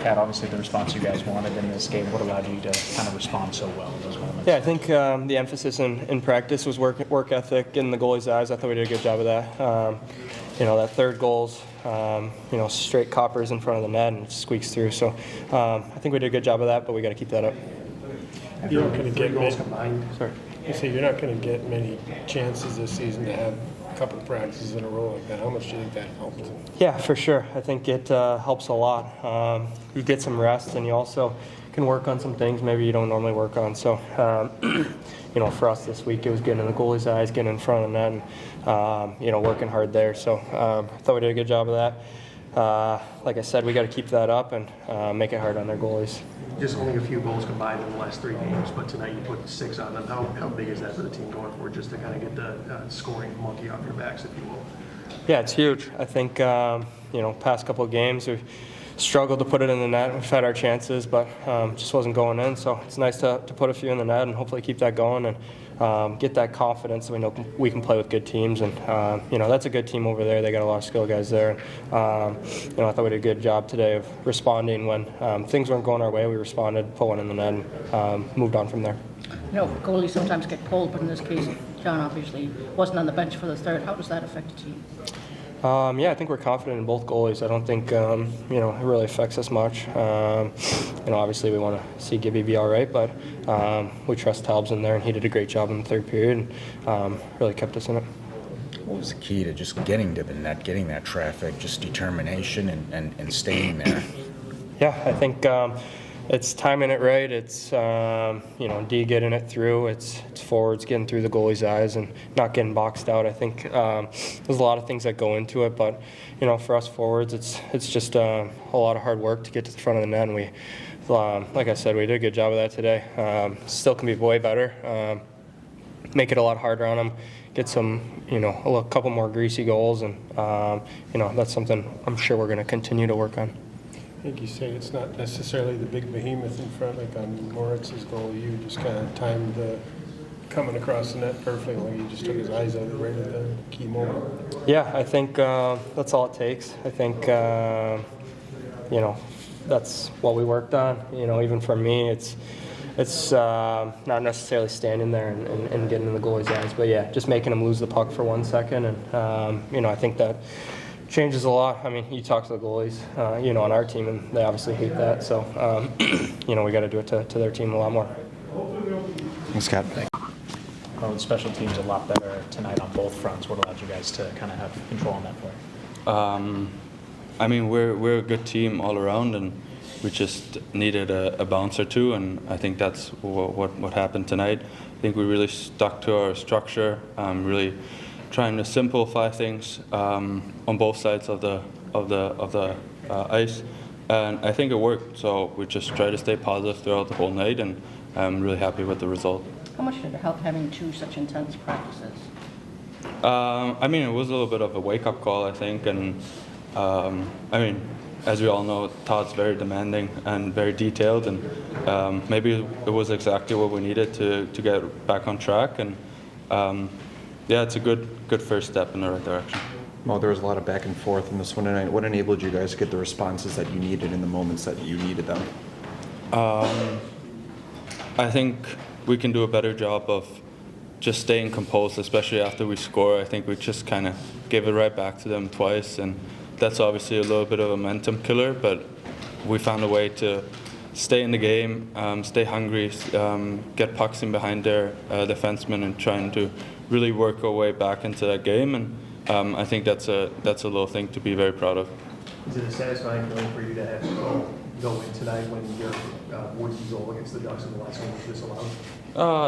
Pat, obviously the response you guys wanted in this game, what allowed you to kind of respond so well in those moments? Yeah, I think the emphasis in practice was work ethic in the goalie's eyes. I thought we did a good job of that. That third goal's, straight coppers in front of the net and squeaks through. So I think we did a good job of that, but we got to keep that up. You're not going to get goals combined. Sorry. You say you're not going to get many chances this season to have a couple of practices in a row like that. How much do you think that helped? Yeah, for sure. I think it helps a lot. You get some rest, and you also can work on some things maybe you don't normally work on. So, for us this week, it was getting in the goalie's eyes, getting in front of the net, and, working hard there. So I thought we did a good job of that. Like I said, we got to keep that up and make it hard on their goalies. Just only a few goals combined in the last 3 games, but tonight you put 6 on them. How big is that for the team going forward, just to kind of get the scoring monkey off your backs, if you will? Yeah, it's huge. I think, past couple of games we've struggled to put it in the net. We've had our chances, but just wasn't going in. So it's nice to put a few in the net and hopefully keep that going and get that confidence so we know we can play with good teams. And, that's a good team over there. They got a lot of skill guys there. I thought we did a good job today of responding when things weren't going our way. We responded, put one in the net, and moved on from there. Goalies sometimes get pulled, but in this case, John obviously wasn't on the bench for the third. How does that affect the team? I think we're confident in both goalies. I don't think, it really affects us much. Obviously we want to see Gibby be all right, but we trust Talbs in there, and he did a great job in the third period and really kept us in it. What was the key to just getting to the net, getting that traffic, just determination and staying there? Yeah, I think it's timing it right. It's D getting it through. It's forwards getting through the goalie's eyes and not getting boxed out. I think there's a lot of things that go into it, but for us forwards, it's just a lot of hard work to get to the front of the net. And we, like I said, we did a good job of that today. Still can be way better. Make it a lot harder on them. Get some, a couple more greasy goals, and that's something I'm sure we're going to continue to work on. I think you say it's not necessarily the big behemoth in front, like on Moritz's goal. You just kind of timed the coming across the net perfectly. Like you just took his eyes out right at the key moment. Yeah, I think that's all it takes. I think, that's what we worked on. Even for me, it's not necessarily standing there and getting in the goalie's eyes, but yeah, just making him lose the puck for 1 second. And, I think that changes a lot. I mean, you talk to the goalies, on our team, and they obviously hate that. So, we got to do it to their team a lot more. Thanks, Scott. The special teams a lot better tonight on both fronts. What allowed you guys to kind of have control on that play? We're a good team all around, and we just needed a bounce or two, and I think that's what happened tonight. I think we really stuck to our structure, really trying to simplify things on both sides of the ice, and I think it worked. So we just try to stay positive throughout the whole night, and I'm really happy with the result. How much did it help having 2 such intense practices? It was a little bit of a wake-up call, I think, and as we all know, Todd's very demanding and very detailed, and maybe it was exactly what we needed to get back on track, and it's a good first step in the right direction. Well, there was a lot of back and forth in this one tonight. What enabled you guys to get the responses that you needed in the moments that you needed them? I think we can do a better job of just staying composed, especially after we score. I think we just kind of gave it right back to them twice, and that's obviously a little bit of a momentum killer, but we found a way to stay in the game, stay hungry, get pucks in behind their defensemen, and trying to really work our way back into that game. And I think that's a little thing to be very proud of. Is it a satisfying feeling for you to have go in tonight when your would-be goal against the Ducks in the last game was disallowed?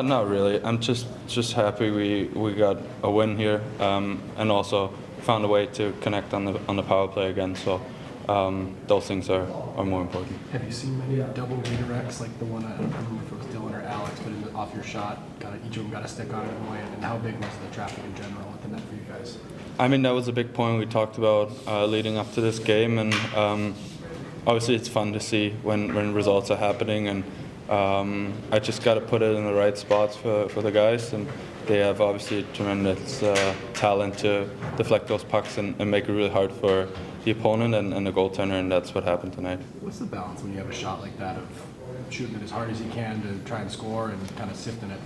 Not really. I'm just happy we got a win here, and also found a way to connect on the power play again. So those things are more important. Have you seen many double redirects like the one, I don't remember if it was Dylan or Alex, but off your shot, each of them got a stick on it and went? And how big was the traffic in general at the net for you guys? That was a big point we talked about leading up to this game, and obviously it's fun to see when results are happening, and I just got to put it in the right spots for the guys, and they have obviously tremendous talent to deflect those pucks and make it really hard for the opponent and the goaltender, and that's what happened tonight. What's the balance when you have a shot like that of shooting it as hard as you can to try and score and kind of sifting it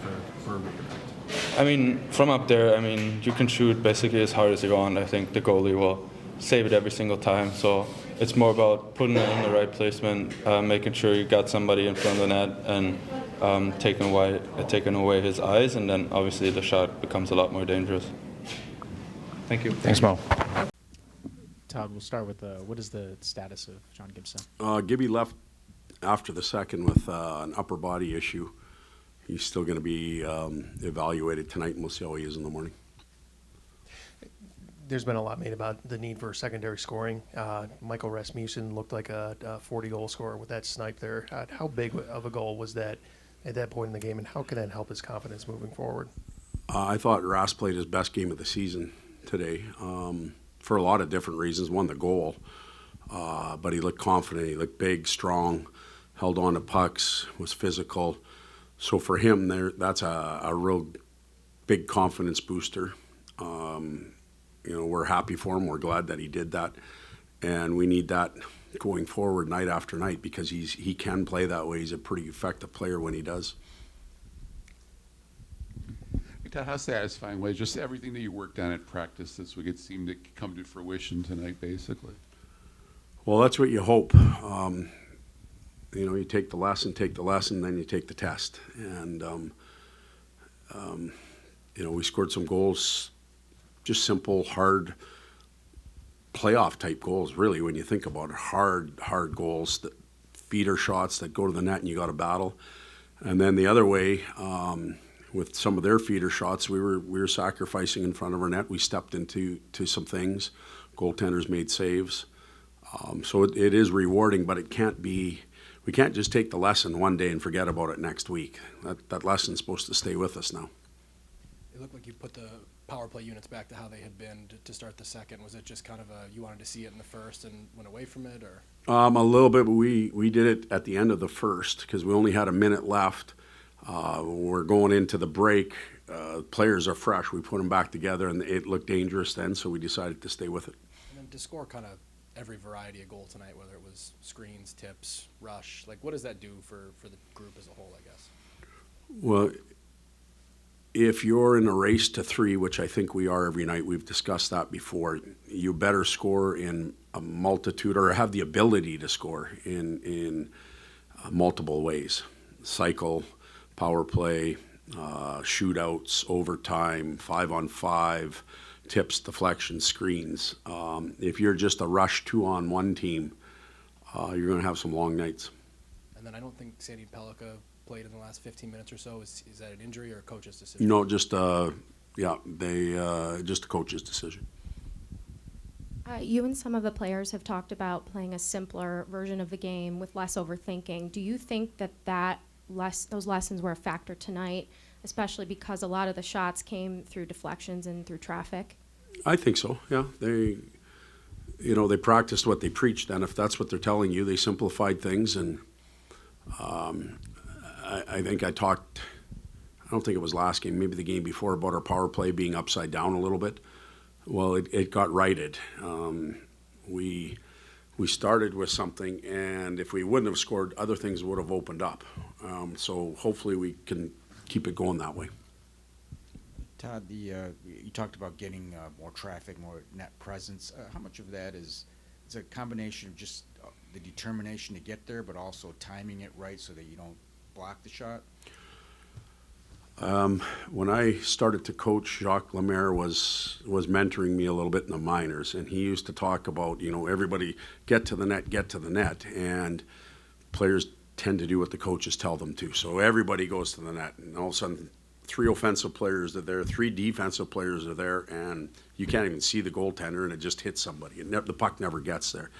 for a redirect? I mean, from up there, I mean, you can shoot basically as hard as you want. I think the goalie will save it every single time. So it's more about putting it in the right placement, making sure you got somebody in front of the net, and taking away his eyes, and then obviously the shot becomes a lot more dangerous. Thank you. Thanks, Mo. Todd, we'll start with what is the status of John Gibson? Gibby left after the second with an upper body issue. He's still going to be evaluated tonight, and we'll see how he is in the morning. There's been a lot made about the need for secondary scoring. Michael Rasmussen looked like a 40-goal scorer with that snipe there. How big of a goal was that at that point in the game, and how can that help his confidence moving forward? I thought Ras played his best game of the season today for a lot of different reasons. One, the goal, but he looked confident. He looked big, strong, held on to pucks, was physical. So for him, that's a real big confidence booster. We're happy for him. We're glad that he did that, and we need that going forward night after night because he can play that way. He's a pretty effective player when he does. Todd, how satisfying was just everything that you worked on at practice this week? It seemed to come to fruition tonight, basically. Well, that's what you hope. You take the lesson, then you take the test. And, we scored some goals, just simple, hard playoff-type goals, really, when you think about it. Hard goals, that feeder shots that go to the net and you got to battle. And then the other way, with some of their feeder shots, we were sacrificing in front of our net. We stepped into some things. Goaltenders made saves. So it is rewarding, but it can't be. We can't just take the lesson one day and forget about it next week. That lesson's supposed to stay with us now. It looked like you put the power play units back to how they had been to start the second. Was it just kind of you wanted to see it in the first and went away from it, or? A little bit, but we did it at the end of the first because we only had a minute left. We're going into the break. Players are fresh. We put them back together, and it looked dangerous then, so we decided to stay with it. And then to score kind of every variety of goal tonight, whether it was screens, tips, rush, like what does that do for the group as a whole, I guess? Well, if you're in a race to 3, which I think we are every night, we've discussed that before, you better score in a multitude or have the ability to score in multiple ways. Cycle, power play, shootouts, overtime, 5-on-5, tips, deflections, screens. If you're just a rush 2-on-1 team, you're going to have some long nights. And then I don't think Sandy Pellica played in the last 15 minutes or so. Is that an injury or a coach's decision? No, just just a coach's decision. You and some of the players have talked about playing a simpler version of the game with less overthinking. Do you think those lessons were a factor tonight, especially because a lot of the shots came through deflections and through traffic? I think so, yeah. They practiced what they preached, and if that's what they're telling you, they simplified things. And I think I talked, I don't think it was last game, maybe the game before, about our power play being upside down a little bit. Well, it got righted. We started with something, and if we wouldn't have scored, other things would have opened up. So hopefully we can keep it going that way. Todd, you talked about getting more traffic, more net presence. How much of that is a combination of just the determination to get there, but also timing it right so that you don't block the shot? When I started to coach, Jacques Lemaire was mentoring me a little bit in the minors, and he used to talk about, everybody get to the net, and players tend to do what the coaches tell them to. So everybody goes to the net, and all of a sudden 3 offensive players are there, 3 defensive players are there, and you can't even see the goaltender, and it just hits somebody. The puck never gets there.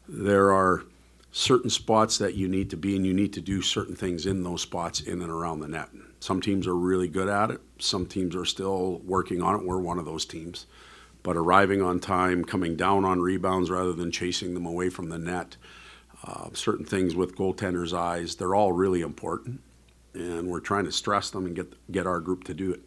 There are certain spots that you need to be, and you need to do certain things in those spots in and around the net. Some teams are really good at it. Some teams are still working on it. We're one of those teams. But arriving on time, coming down on rebounds rather than chasing them away from the net, certain things with goaltenders' eyes, they're all really important. And we're trying to stress them and get our group to do it.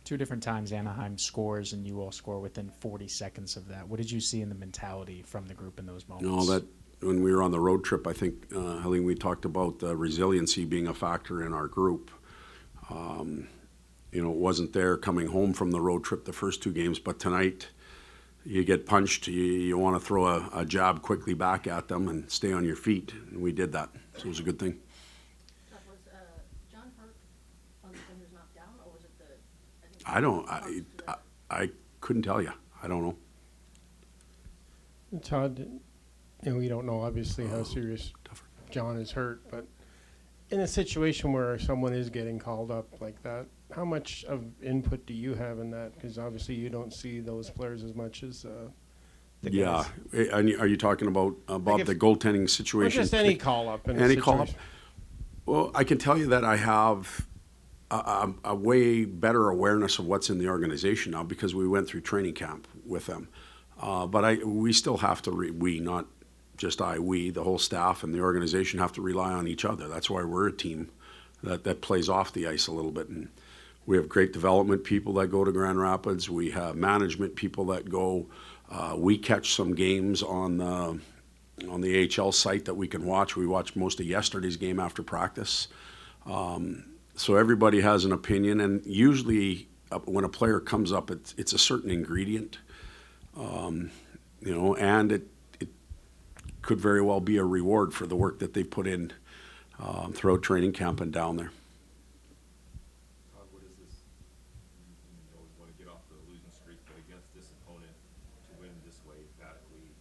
Two different times Anaheim scores and you all score within 40 seconds of that. What did you see in the mentality from the group in those moments? No, that when we were on the road trip, I think, Helene, we talked about resiliency being a factor in our group. It wasn't there coming home from the road trip the first two games, but tonight you get punched, you want to throw a jab quickly back at them and stay on your feet, and we did that, so it was a good thing. Was John hurt on the fingers knocked down, or was it I couldn't tell you. I don't know. Todd, we don't know obviously how serious John is hurt, but in a situation where someone is getting called up like that, how much of input do you have in that? Because obviously you don't see those players as much as the guys. And are you talking about the goaltending situation? Or just any call-up. Any call-up? Well, I can tell you that I have a way better awareness of what's in the organization now because we went through training camp with them. But we still have to, not just we, the whole staff and the organization have to rely on each other. That's why we're a team that plays off the ice a little bit. And we have great development people that go to Grand Rapids. We have management people that go. We catch some games on the AHL site that we can watch. We watched most of yesterday's game after practice. So everybody has an opinion, and usually when a player comes up, it's a certain ingredient, and it could very well be a reward for the work that they put in throughout training camp and down there. What is this? You always want to get off the losing streak, but against this opponent, to win this way emphatically,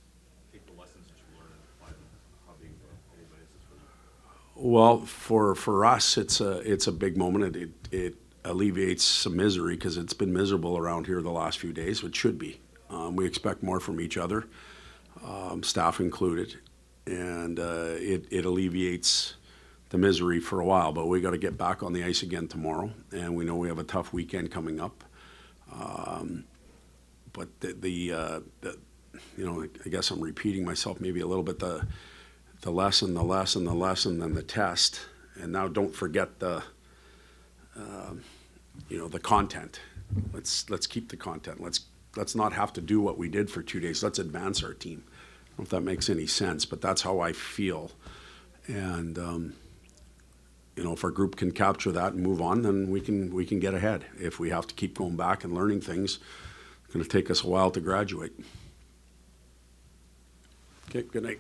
take the lessons that you learned and apply them. How big of a moment is this for you? Well, for us, it's a big moment. It alleviates some misery because it's been miserable around here the last few days. It should be. We expect more from each other, staff included, and it alleviates the misery for a while. But we got to get back on the ice again tomorrow, and we know we have a tough weekend coming up. But I guess I'm repeating myself maybe a little bit. The lesson, then the test, and now don't forget the content. Let's keep the content. Let's not have to do what we did for 2 days. Let's advance our team. I don't know if that makes any sense, but that's how I feel. And if our group can capture that and move on, then we can get ahead. If we have to keep going back and learning things, it's going to take us a while to graduate. Okay, good night.